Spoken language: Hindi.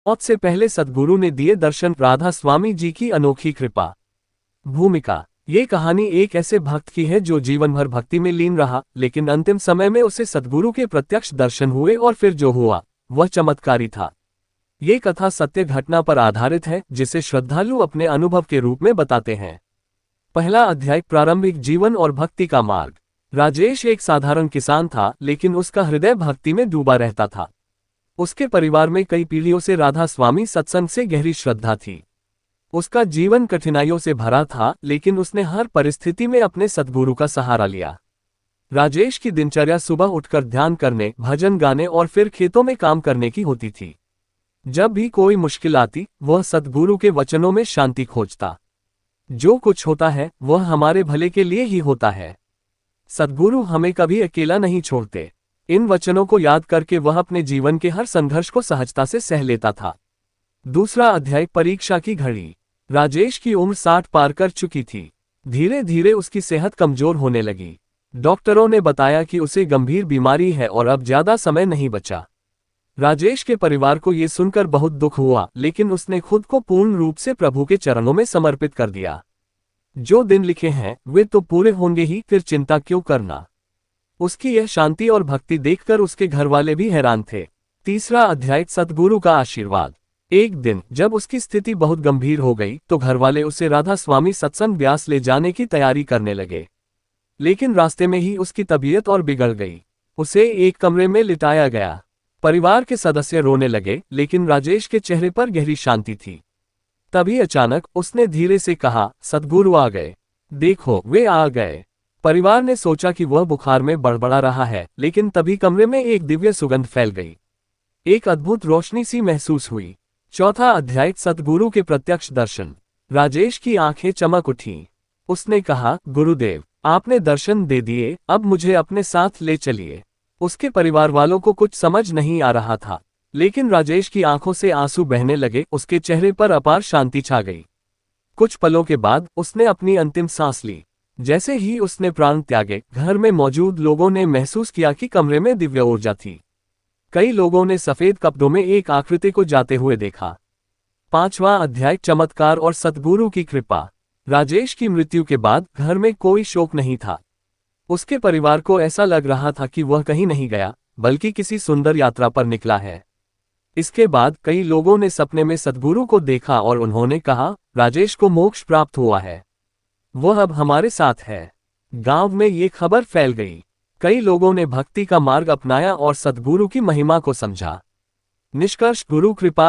मौत से पहले सद्गुरु ने दिए दर्शन। राधा स्वामी जी की अनोखी कृपा। भूमिका। ये कहानी एक ऐसे भक्त की है जो जीवन भर भक्ति में लीन रहा, लेकिन अंतिम समय में उसे सद्गुरु के प्रत्यक्ष दर्शन हुए और फिर जो हुआ वह चमत्कारी था। ये कथा सत्य घटना पर आधारित है, जिसे श्रद्धालु अपने अनुभव के रूप में बताते हैं। पहला अध्याय, प्रारंभिक जीवन और भक्ति का मार्ग। राजेश एक साधारण किसान था, लेकिन उसका हृदय भक्ति में डूबा रहता था। उसके परिवार में कई पीढ़ियों से राधा स्वामी सत्संग से गहरी श्रद्धा थी। उसका जीवन कठिनाइयों से भरा था, लेकिन उसने हर परिस्थिति में अपने सद्गुरु का सहारा लिया। राजेश की दिनचर्या सुबह उठकर ध्यान करने, भजन गाने और फिर खेतों में काम करने की होती थी। जब भी कोई मुश्किल आती, वह सद्गुरु के वचनों में शांति खोजता। जो कुछ होता है वह हमारे भले के लिए ही होता है। सद्गुरु हमें कभी अकेला नहीं छोड़ते। इन वचनों को याद करके वह अपने जीवन के हर संघर्ष को सहजता से सह लेता था। दूसरा अध्याय, परीक्षा की घड़ी। राजेश की उम्र 60 पार कर चुकी थी। धीरे धीरे उसकी सेहत कमजोर होने लगी। डॉक्टरों ने बताया कि उसे गंभीर बीमारी है और अब ज्यादा समय नहीं बचा। राजेश के परिवार को ये सुनकर बहुत दुख हुआ, लेकिन उसने खुद को पूर्ण रूप से प्रभु के चरणों में समर्पित कर दिया। जो दिन लिखे हैं वे तो पूरे होंगे ही, फिर चिंता क्यों करना। उसकी यह शांति और भक्ति देखकर उसके घरवाले भी हैरान थे। तीसरा अध्याय, सद्गुरु का आशीर्वाद। एक दिन जब उसकी स्थिति बहुत गंभीर हो गई तो घरवाले उसे राधा स्वामी सत्संग व्यास ले जाने की तैयारी करने लगे। लेकिन रास्ते में ही उसकी तबीयत और बिगड़ गई। उसे एक कमरे में लिटाया गया। परिवार के सदस्य रोने लगे, लेकिन राजेश के चेहरे पर गहरी शांति थी। तभी अचानक उसने धीरे से कहा, सद्गुरु आ गए। देखो, वे आ गए। परिवार ने सोचा कि वह बुखार में बड़बड़ा रहा है, लेकिन तभी कमरे में एक दिव्य सुगंध फैल गई। एक अद्भुत रोशनी सी महसूस हुई। चौथा अध्याय, सद्गुरु के प्रत्यक्ष दर्शन। राजेश की आंखें चमक उठीं। उसने कहा, गुरुदेव, आपने दर्शन दे दिए, अब मुझे अपने साथ ले चलिए। उसके परिवार वालों को कुछ समझ नहीं आ रहा था, लेकिन राजेश की आंखों से आंसू बहने लगे। उसके चेहरे पर अपार शांति छा गई। कुछ पलों के बाद उसने अपनी अंतिम सांस ली। जैसे ही उसने प्राण त्यागे, घर में मौजूद लोगों ने महसूस किया कि कमरे में दिव्य ऊर्जा थी। कई लोगों ने सफेद कपड़ों में एक आकृति को जाते हुए देखा। पांचवां अध्याय, चमत्कार और सद्गुरु की कृपा। राजेश की मृत्यु के बाद घर में कोई शोक नहीं था। उसके परिवार को ऐसा लग रहा था कि वह कहीं नहीं गया, बल्कि किसी सुंदर यात्रा पर निकला है। इसके बाद कई लोगों ने सपने में सद्गुरु को देखा और उन्होंने कहा, राजेश को मोक्ष प्राप्त हुआ है, वह अब हमारे साथ है। गांव में ये खबर फैल गई। कई लोगों ने भक्ति का मार्ग अपनाया और सद्गुरु की महिमा को समझा। निष्कर्ष, गुरु कृपा